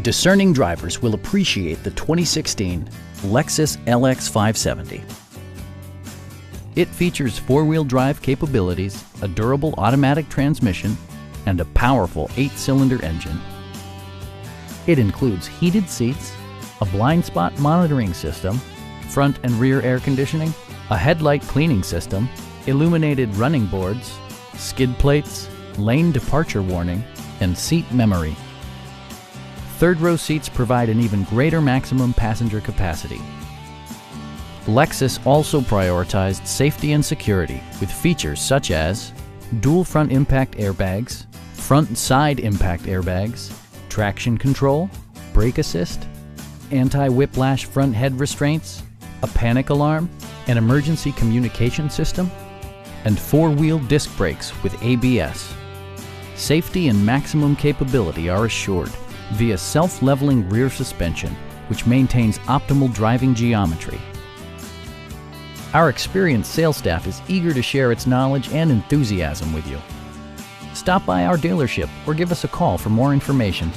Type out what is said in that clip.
Discerning drivers will appreciate the 2016 Lexus LX 570. It features four-wheel drive capabilities, a durable automatic transmission, and a powerful 8-cylinder engine. It includes heated seats, a blind spot monitoring system, front and rear air conditioning, a headlight cleaning system, illuminated running boards, skid plates, lane departure warning, and seat memory. Third-row seats provide an even greater maximum passenger capacity. Lexus also prioritized safety and security with features such as dual front impact airbags, front and side impact airbags, traction control, brake assist, anti-whiplash front head restraints, a panic alarm, an emergency communication system, and four-wheel disc brakes with ABS. Safety and maximum capability are assured via self-leveling rear suspension, which maintains optimal driving geometry. Our experienced sales staff is eager to share its knowledge and enthusiasm with you. Stop by our dealership or give us a call for more information.